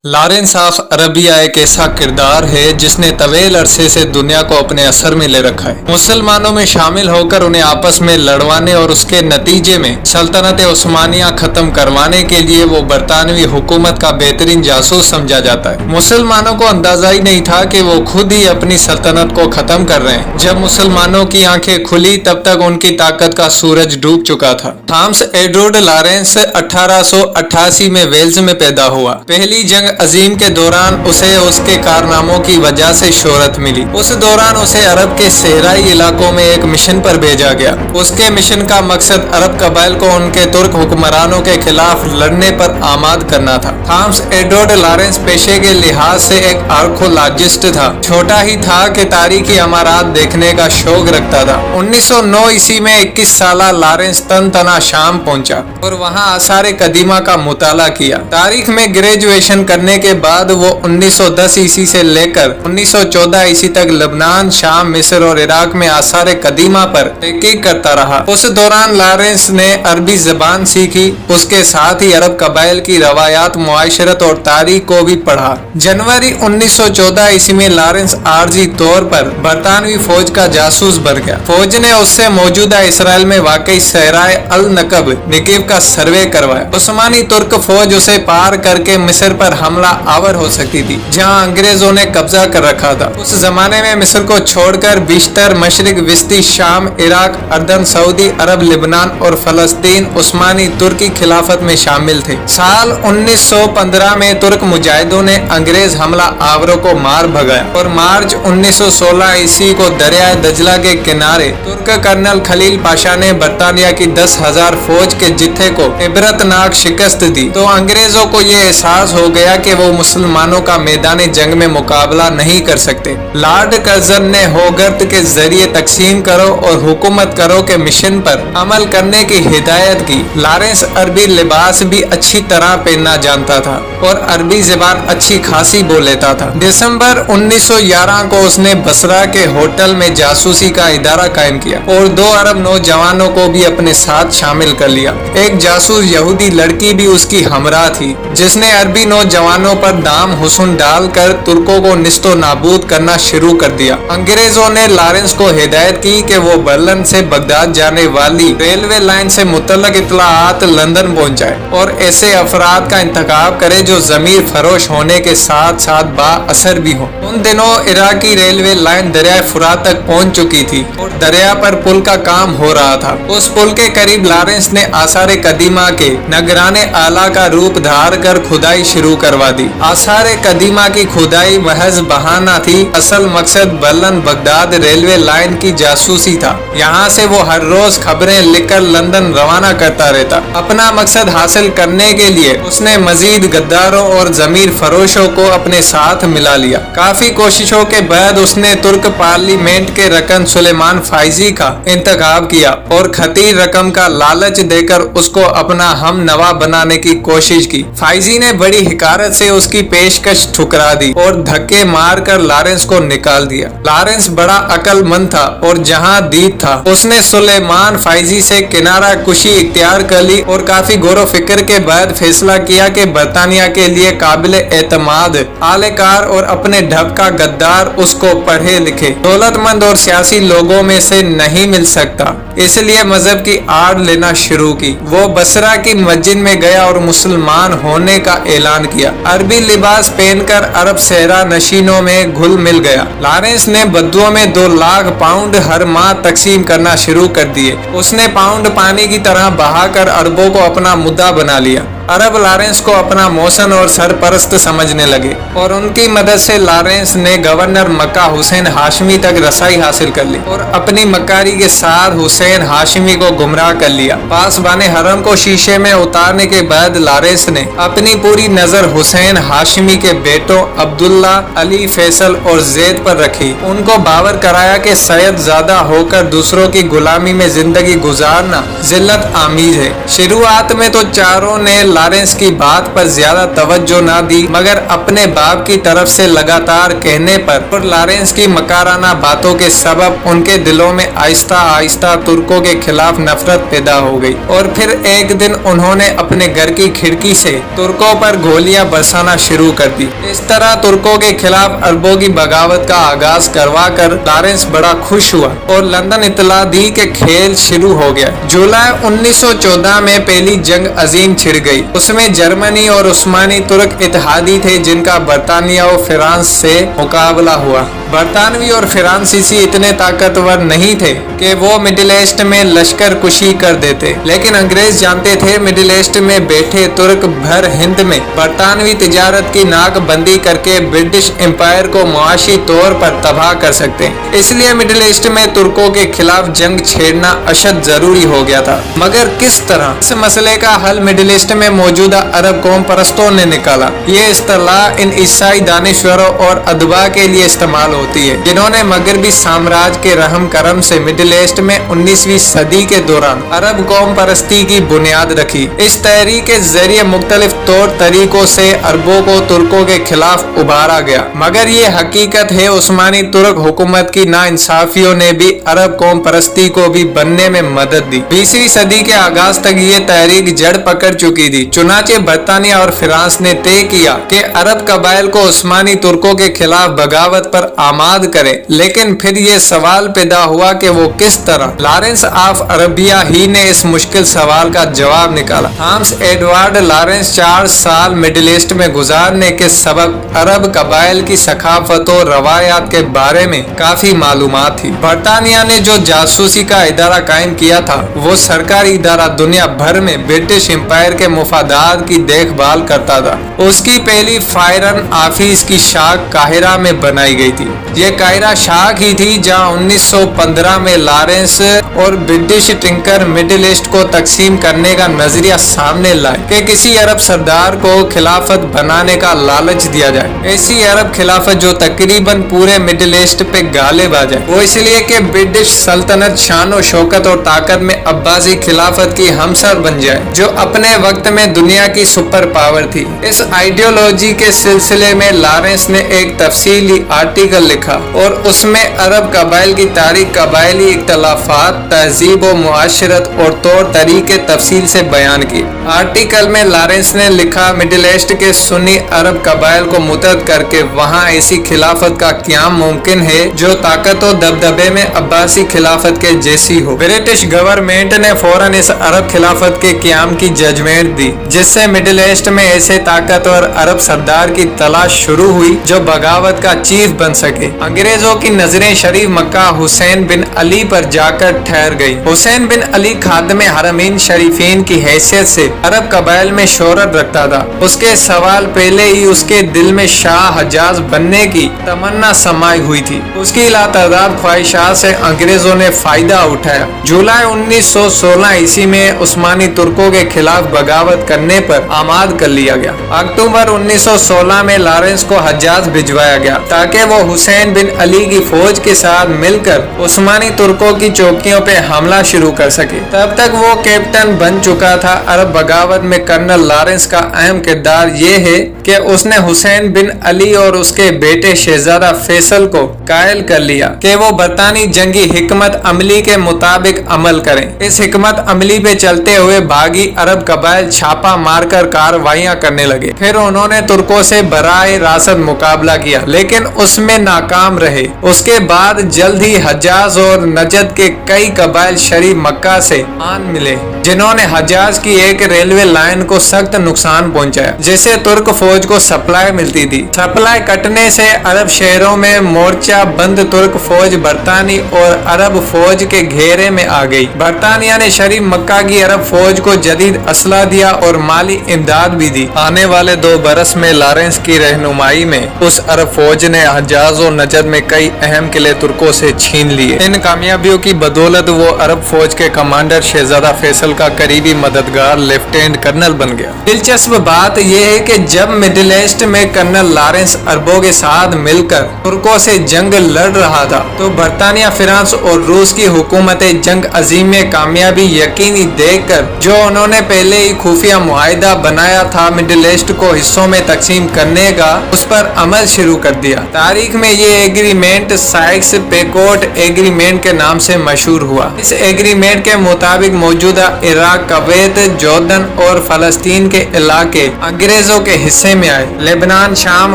Lawrence of Arabia एक ऐसा किरदार है जिसने तवील अरसे से दुनिया को अपने असर में ले रखा है। मुसलमानों में शामिल होकर उन्हें आपस में लड़वाने और उसके नतीजे में सल्तनत उस्मानिया खत्म करवाने के लिए वो बरतानवी हुकूमत का बेहतरीन जासूस समझा जाता है। मुसलमानों को अंदाजा ही नहीं था कि वो खुद ही अपनी सल्तनत को खत्म कर रहे हैं। जब मुसलमानों की आंखें खुली तब तक उनकी ताकत का सूरज डूब चुका था। थॉमस एडवर्ड लॉरेंस 1888 में वेल्स में पैदा हुआ। पहली जंग अजीम के दौरान उसे उसके कारनामों की वजह से शोहरत मिली। उस दौरान उसे अरब के सहराई इलाकों में एक मिशन पर भेजा गया। उसके मिशन का मकसद अरब कबाइल को उनके तुर्क हुक्मरानों के खिलाफ लड़ने पर आमाद करना था। थॉमस एडवर्ड लॉरेंस पेशे के लिहाज से एक आर्कोलॉजिस्ट था। छोटा ही था कि तारीखी अमारात देखने का शौक रखता था। 1909 ईस्वी में 21 साला लॉरेंस तन शाम पहुंचा और वहां आसार कदीमा का मुताला किया। तारीख में ग्रेजुएशन करने के बाद वो 1910 ईस्वी से लेकर 1914 ईस्वी तक लबनान, शाम, मिस्र और इराक में आसार कदीमा पर तहकीक करता रहा। उस दौरान लॉरेंस ने अरबी जबान सीखी। उसके साथ ही अरब कबाइल की रवायात, मुआशरत और तारीख को भी पढ़ा। जनवरी 1914 ईस्वी में लॉरेंस आर्जी तौर पर बरतानवी फौज का जासूस बन गया। फौज ने उससे मौजूदा इसराइल में वाकई सहराए अल नकब निकीब का सर्वे करवाया। उस्मानी तुर्क फौज उसे पार करके मिस्र पर हमला आवर हो सकती थी, जहां अंग्रेजों ने कब्जा कर रखा था। उस जमाने में मिस्र को छोड़कर बिश्तर, मशरिक, विस्ती, शाम, इराक, अर्दन, सऊदी अरब, लिबनान और फलस्तीन उस्मानी तुर्की खिलाफत में शामिल थे। साल 1915 में तुर्क मुजाहिदों ने अंग्रेज हमला आवरों को मार भगाया और मार्च 1916 ईस्वी को दरिया दजला के किनारे तुर्क कर्नल खलील पाशा ने बरतानिया की 10,000 फौज के जिथे को इबरतनाक शिकस्त दी। तो अंग्रेजों को ये एहसास हो गया कि वो मुसलमानों का मैदान जंग में मुकाबला नहीं कर सकते। लॉर्ड कर्जन ने होगर्त के जरिए तकसीम करो और हुकूमत करो के मिशन पर अमल करने की हिदायत की। लॉरेंस अरबी लिबास भी अच्छी तरह पहनना जानता था और अरबी ज़बान अच्छी खासी बोल लेता था। दिसंबर 1911 को उसने बसरा के होटल में जासूसी का इदारा कायम किया और 2 अरब नौजवानों को भी अपने साथ शामिल कर लिया। एक जासूस यहूदी लड़की भी उसकी हमरा थी, जिसने अरबी नौजवानों पर दाम हुस्न डालकर तुर्कों को निस्तो नाबूद करना शुरू कर दिया। अंग्रेजों ने लॉरेंस को हिदायत की कि वो बर्लिन से बगदाद जाने वाली रेलवे लाइन से मुतल्लक इत्तलाआत लंदन पहुंचाए और ऐसे अफराद का इंतखाब करे जो जमीर फरोश होने के साथ साथ बाअसर भी हो। उन दिनों इराकी रेलवे लाइन दरिया फुरात तक पहुंच चुकी थी और दरिया पर पुल का काम हो रहा था। उस पुल के करीब लॉरेंस ने आसार कदीमा के नगराने आला का रूप धार कर खुदाई शुरू करवा दी। आसार कदीमा की खुदाई महज बहाना थी। असल मकसद बर्लिन बगदाद रेलवे लाइन की जासूसी था। यहाँ से वो हर रोज खबरें लिखकर लंदन रवाना करता रहता। अपना मकसद हासिल करने के लिए उसने मजीद गद्दारों और जमीर फरोशों को अपने साथ मिला लिया। काफी कोशिशों के बाद उसने तुर्क पार्लियामेंट के रकन सुलेमान फाइजी का इंतखाब किया और खतीर रकम का लालच देकर उसको अपना हम नवा बनाने की कोशिश की। फाइजी ने बड़ी हिकारत से उसकी पेशकश ठुकरा दी और धक्के मारकर लॉरेंस को निकाल दिया। लॉरेंस बड़ा अक्लमंद था और जहां दीद था, उसने सुलेमान फाइजी से किनारा कुशी इख्तियार कर ली और काफी गौर फिक्र के बाद फैसला किया कि बरतानिया के लिए काबिल एतमाद आलेकार और अपने ढब का गद्दार उसको पढ़े लिखे दौलतमंद और सियासी लोगों में से नहीं मिल सकता। इसलिए मजहब की आड़ लेना शुरू की। वो बसरा की मस्जिद में गया और मुसलमान होने का ऐलान किया। अरबी लिबास पहनकर अरब सहरा नशीनों में घुल मिल गया। लॉरेंस ने बद्दुओं में 2 लाख पाउंड हर माह तकसीम करना शुरू कर दिए। उसने पाउंड पानी की तरह बहाकर अरबों को अपना मुद्दा बना लिया। अरब लॉरेंस को अपना मौसन और सरपरस्त समझने लगे और उनकी मदद से लॉरेंस ने गवर्नर मक्का हुसैन हाशमी तक रसाई हासिल कर ली और अपनी मक्कारी के साथ हुसैन हाशमी को गुमराह कर लिया। पासबाने हरम को शीशे में उतारने के बाद लॉरेंस ने अपनी पूरी नजर हुसैन हाशमी के बेटों अब्दुल्ला, अली, फैसल और जैद पर रखी। उनको बावर कराया कि सैयद ज़्यादा होकर दूसरों की गुलामी में जिंदगी गुजारना जिल्लत आमीज है। शुरुआत में तो चारों ने लॉरेंस की बात पर ज्यादा तवज्जो ना दी, मगर अपने बाप की तरफ से लगातार कहने पर और लॉरेंस की मकाराना बातों के सबब उनके दिलों में आहिस्ता आहिस्ता तुर्कों के खिलाफ नफरत पैदा हो गई। और फिर एक दिन उन्होंने अपने घर की खिड़की से तुर्कों पर गोलियां बरसाना शुरू कर दी। इस तरह तुर्कों के खिलाफ अरबों की बगावत का आगाज करवा कर लॉरेंस बड़ा खुश हुआ और लंदन इत्तला दी के खेल शुरू हो गया। जुलाई 1914 में पहली जंग अजीम छिड़ गई। उसमें जर्मनी और उस्मानी तुर्क इत्तेहादी थे जिनका बरतानिया और फ्रांस से मुकाबला हुआ। बरतानवी और फ्रांसीसी इतने ताकतवर नहीं थे कि वो मिडिल ईस्ट में लश्कर कुशी कर देते, लेकिन अंग्रेज जानते थे मिडिल ईस्ट में बैठे तुर्क भर हिंद में बरतानवी तिजारत की नाक बंदी करके ब्रिटिश एम्पायर को मुआशी तौर पर तबाह कर सकते। इसलिए मिडिल ईस्ट में तुर्कों के खिलाफ जंग छेड़ना अशद जरूरी हो गया था। मगर किस तरह? इस मसले का हल मिडिल ईस्ट में मौजूदा अरब कौम परस्तों ने निकाला। ये इस्तिलाह इन ईसाई दानिश्वरों और अदबा के लिए इस्तेमाल होती है जिन्होंने मगरबी साम्राज्य के रहम करम से मिडिल ईस्ट में 19वीं सदी के दौरान अरब कौम परस्ती की बुनियाद रखी। इस तहरीक के जरिए मुख्तलिफ तौर तरीकों से अरबों को तुर्कों के खिलाफ उभारा गया, मगर ये हकीकत है उस्मानी तुर्क हुकूमत की नाइंसाफियों ने भी अरब कौम परस्ती को भी बनने में मदद दी। 20वीं सदी के आगाज तक ये तहरीक जड़ पकड़ चुकी थी। चुनाचे बरतानिया और फ्रांस ने तय किया कि अरब कबाइल को उस्मानी तुर्कों के खिलाफ बगावत पर आमाद करे, लेकिन फिर ये सवाल पैदा हुआ कि वो किस तरह। लॉरेंस ऑफ अरबिया ही ने इस मुश्किल सवाल का जवाब निकाला। हाम्स एडवर्ड लॉरेंस 4 साल मिडिल ईस्ट में गुजारने के सबब अरब कबाइल की सकाफत और रवायात के बारे में काफी मालूमात थी। बरतानिया ने जो जासूसी का इदारा कायम किया था वो सरकारी इदारा दुनिया भर में ब्रिटिश एम्पायर के मुफादात की देखभाल करता था। उसकी पहली फायरन ऑफिस की शाख काहिरा में बनाई गई थी। ये काहिरा शाख ही थी जहां 1915 में लॉरेंस और ब्रिटिश टिंकर मिडिल ईस्ट को तकसीम करने का नजरिया सामने लाए कि किसी अरब सरदार को खिलाफत बनाने का लालच दिया जाए। ऐसी अरब खिलाफत जो तकरीबन पूरे मिडिल ईस्ट पे गालिब आ जाए। वो इसलिए कि ब्रिटिश सल्तनत शान और शौकत और ताकत में अब्बासी खिलाफत की हमसर बन जाए जो अपने वक्त में दुनिया की सुपर पावर थी। इस आइडियोलॉजी के सिलसिले में लॉरेंस ने एक तफसीली आर्टिकल लिखा और उसमें अरब कबाइल की तारीख, कबाइली इख्तलाफात, तहजीब व मुआशरत और तौर तरीके तफसील से बयान की। आर्टिकल में लॉरेंस ने लिखा मिडिल ईस्ट के सुन्नी अरब कबाइल को मुतहद करके वहाँ ऐसी खिलाफत का क्याम मुमकिन है जो ताकत और दबदबे में अब्बासी खिलाफत के जैसी हो। ब्रिटिश गवर्नमेंट ने फौरन इस अरब खिलाफत के क्याम की जजमेंट दी, जिससे मिडिल ईस्ट में ऐसे ताकतवर अरब सरदार की तलाश शुरू हुई जो बगावत का चीफ बन सके। अंग्रेजों की नजरें शरीफ मक्का हुसैन बिन अली पर जाकर ठहर गई। हुसैन बिन अली खादमे हरमीन शरीफीन की हैसियत से अरब कबाइल में शोहरत रखता था। उसके सवाल पहले ही उसके दिल में शाह हजाज बनने की तमन्ना समाई हुई थी। उसकी लातादाद ख्वाहिशात से अंग्रेजों ने फायदा उठाया। जुलाई 1916 ईस्वी में उस्मानी तुर्कों के खिलाफ बगावत करने पर आमाद कर लिया गया। अक्टूबर 1916 में लॉरेंस को हजाज भिजवाया गया ताकि वो हुसैन बिन अली की फौज के साथ मिलकर उस्मानी तुर्कों की चौकियों पे हमला शुरू कर सके। तब तक वो कैप्टन बन चुका था। अरब बगावत में कर्नल लॉरेंस का अहम किरदार ये है कि उसने हुसैन बिन अली और उसके बेटे शहजादा फैसल को कायल कर लिया कि वो बरतानी जंगी हिकमत अमली के मुताबिक अमल करें। इस हिकमत अमली पे चलते हुए बागी अरब कबाइल छापा मारकर कार्रवाइयां करने लगे। फिर उन्होंने तुर्कों से बराए रासत मुकाबला किया, लेकिन उसमें नाकाम रहे। उसके बाद जल्द ही हजाज और नजद के कई कबाइल शरीफ मक्का से आन मिले, जिन्होंने हजाज की एक रेलवे लाइन को सख्त नुकसान पहुंचाया, जिससे तुर्क फौज को सप्लाई मिलती थी। सप्लाई कटने से अरब शहरों में मोर्चा बंद तुर्क फौज बरतानी और अरब फौज के घेरे में आ गई। बरतानिया ने शरीफ मक्का की अरब फौज को जदीद असला दिया और माली इमदाद भी दी। आने वाले 2 बरस में लॉरेंस की रहनुमाई में उस अरब फौज ने हजाज और नजद में कई अहम किले तुर्कों से छीन लिए। इन कामयाबियों की बदौलत वो अरब फौज के कमांडर शहजादा फैसल का करीबी मददगार लेफ्टिनेंट कर्नल बन गया। दिलचस्प बात यह है कि जब मिडिल ईस्ट में कर्नल लॉरेंस अरबों के साथ मिलकर तुर्कों से जंग लड़ रहा था, तो बरतानिया, फ्रांस और रूस की हुकूमतें जंग अजीम में कामयाबी यकीनी देखकर जो उन्होंने पहले ही खुफिया खुफिया मुआहिदा बनाया था मिडिल ईस्ट को हिस्सों में तकसीम करने का, उस पर अमल शुरू कर दिया। तारीख में ये एग्रीमेंट साइक्स पेकोट एग्रीमेंट के नाम से मशहूर हुआ। इस एग्रीमेंट के मुताबिक मौजूदा इराक, कुवैत, जॉर्डन और फलस्तीन के इलाके अंग्रेजों के हिस्से में आए। लेबनान, शाम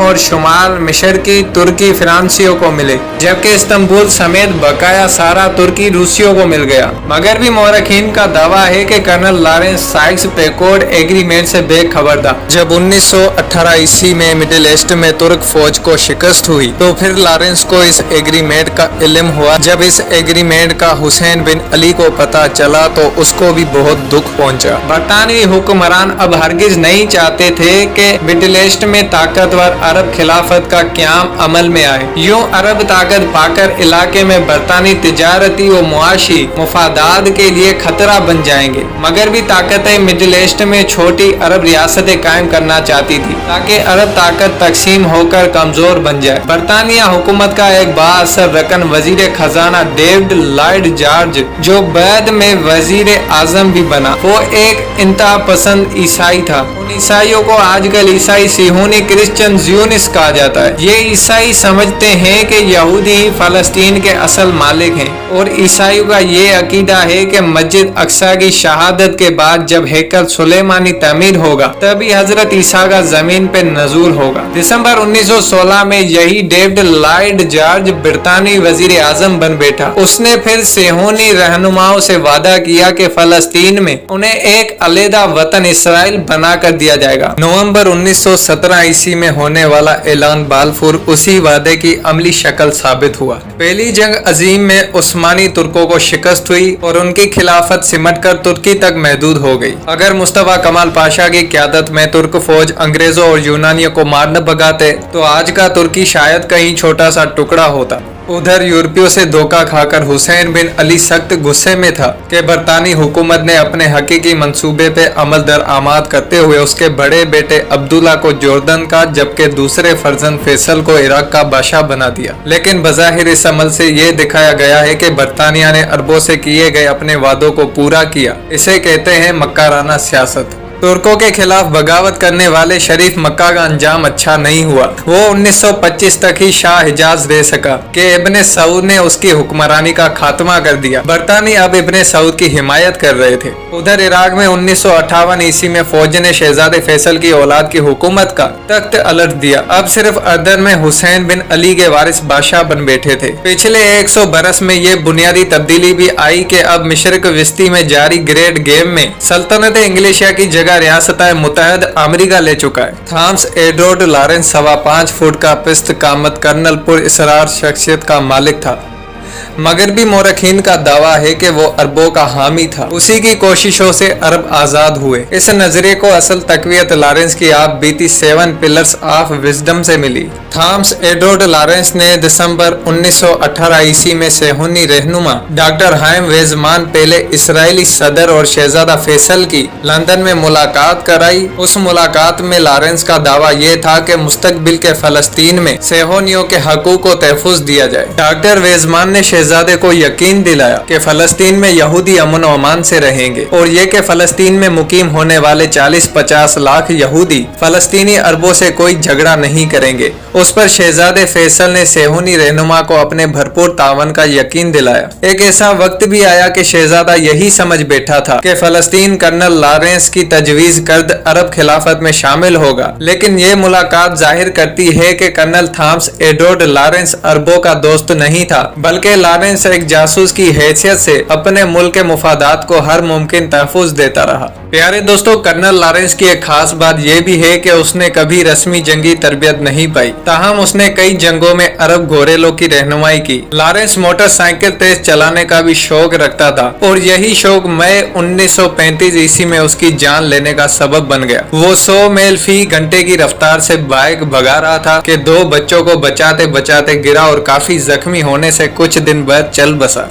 और शुमाल मिस्र की तुर्की फ्रांसीसियों को मिले, जबकि इस्तांबुल समेत बकाया सारा तुर्की रूसियों को मिल गया। मगरबी मौरखीन का दावा है कि कर्नल लॉरेंस साइक्स पेकोट एग्रीमेंट से बेखबर था। जब 1918 ईस्वी में मिडिल ईस्ट में तुर्क फौज को शिकस्त हुई तो फिर लॉरेंस को इस एग्रीमेंट का इल्म हुआ। जब इस एग्रीमेंट का हुसैन बिन अली को पता चला तो उसको भी बहुत दुख पहुंचा। बरतानवी हुक्मरान अब हरगिज नहीं चाहते थे कि मिडिल ईस्ट में ताकतवर अरब खिलाफत का क़याम अमल में आए। यूं अरब ताकत पाकर इलाके में बरतानी तिजारती व मुआशी मुफादात के लिए खतरा बन जाएंगे। मगर भी ताकतें मिडिल ईस्ट में छोटी अरब रियासतें कायम करना चाहती थी ताकि अरब ताकत तकसीम होकर कमजोर बन जाए। बरतानिया हुकूमत का एक बाअसर रकन वजीर खजाना डेविड लॉयड जॉर्ज, जो बाद में वजीर आजम भी बना, वो एक इंतहा पसंद ईसाई था। उन ईसाइयों को आजकल ईसाई सिहोनी क्रिश्चियन ज़ियोनिस्ट कहा जाता है। ये ईसाई समझते हैं कि यहूदी ही फलस्तीन के असल मालिक हैं और ईसाइयों का ये अकीदा है कि मस्जिद अक्सा की शहादत के बाद जब हैकल सुलेमानी तमीर होगा तभी हजरत ईसा का जमीन पे नजूल होगा। दिसंबर 1916 में यही डेविड लॉयड जॉर्ज ब्रितानी वजीर आजम बन बैठा। उसने फिर सेहोनी रहनुमाओं से वादा किया कि फलस्तीन में उन्हें एक अलहदा वतन इसराइल बना कर दिया जाएगा। नवंबर 1917 ईस्वी में होने वाला ऐलान बालफूर उसी वादे की अमली शक्ल साबित हुआ। पहली जंग अजीम में उस्मानी तुर्कों को शिकस्त हुई और उनकी खिलाफत सिमट कर तुर्की तक महदूद हो गई। अगर मुस्तफा कमाल पाशा की क़यादत में तुर्क फौज अंग्रेजों और यूनानियों को मार न भगाते तो आज का तुर्की शायद कहीं छोटा सा टुकड़ा होता। उधर यूरोपियों से धोखा खाकर हुसैन बिन अली सख्त गुस्से में था कि बरतानी हुकूमत ने अपने हकीकी मंसूबे पे अमल दरआमद करते हुए उसके बड़े बेटे अब्दुल्ला को जॉर्डन का जबकि दूसरे फर्जंद फैसल को इराक का बादशाह बना दिया। लेकिन बज़ाहिर इस अमल से ये दिखाया गया है कि बरतानिया ने अरबों से किए गए अपने वादों को पूरा किया। इसे कहते हैं मक्काराना सियासत। तुर्कों के खिलाफ बगावत करने वाले शरीफ मक्का का अंजाम अच्छा नहीं हुआ। वो 1925 तक ही शाह हिजाज रह सका कि इब्ने सऊद ने उसकी हुक्मरानी का खात्मा कर दिया। बरतानी अब इब्ने सऊद की हिमायत कर रहे थे। उधर इराक में 1958 ईस्वी में फौज ने शहजादे फैसल की औलाद की हुकूमत का तख्त अलट दिया। अब सिर्फ अर्दन में हुसैन बिन अली के वारिस बादशाह बन बैठे थे। पिछले 100 बरस में ये बुनियादी तब्दीली भी आई कि अब मशरिक वस्ती में जारी ग्रेट गेम में सल्तनत इंग्लिशिया की जगह रियासत मुत्तहदा अमेरिका ले चुका है। थॉमस एडवर्ड लॉरेंस 5.25 फुट का पिस्त कामत कर्नल पुर इसरार शख्सियत का मालिक था। मगरबी मौरखीन का दावा है कि वो अरबों का हामी था। उसी की कोशिशों से अरब आजाद हुए। इस नजरिए को असल तकवीत लॉरेंस की आप बीती 7 पिलर्स ऑफ विजडम से मिली। थॉमस एडवर्ड लॉरेंस ने दिसंबर 1918 ईस्वी में सेहूनी रहनुमा डॉक्टर हाइम वेजमान पहले इसराइली सदर और शहजादा फैसल की लंदन में मुलाकात कराई। उस मुलाकात में लॉरेंस का दावा यह था कि मुस्तकबिल के फलस्तीन में सेहोनियों के हकूक को तहफुज दिया जाए। डॉक्टर वेजमान ने शहजादे को यकीन दिलाया कि फलस्तीन में यहूदी अमन और अमान से रहेंगे और ये कि फलस्तीन में मुकीम होने वाले 40-50 लाख यहूदी फलस्तीनी अरबों से कोई झगड़ा नहीं करेंगे। उस पर शहजादे फैसल ने सेहूनी रहनुमा को अपने भरपूर तावन का यकीन दिलाया। एक ऐसा वक्त भी आया कि शहजादा यही समझ बैठा था कि फलस्तीन कर्नल लॉरेंस की तजवीज कर्द अरब खिलाफत में शामिल होगा, लेकिन ये मुलाकात जाहिर करती है कि कर्नल थॉमस एडवर्ड लॉरेंस अरबों का दोस्त नहीं था, बल्कि लॉरेंस एक जासूस की हैसियत से अपने मुल्क के मुफादात को हर मुमकिन तहफुज देता रहा। प्यारे दोस्तों, कर्नल लॉरेंस की एक खास बात यह भी है कि उसने कभी रस्मी जंगी तरबियत नहीं पाई, ताहम उसने कई जंगों में अरब घोरेलों की रहनुमाई की। लॉरेंस मोटरसाइकिल तेज चलाने का भी शौक रखता था और यही शौक मई 1935 ईस्वी में उसकी जान लेने का सबब बन गया। वो 100 मील फी घंटे की रफ्तार से बाइक भगा रहा था कि 2 बच्चों को बचाते बचाते गिरा और काफी जख्मी होने से कुछ दिन बाद चल बसा।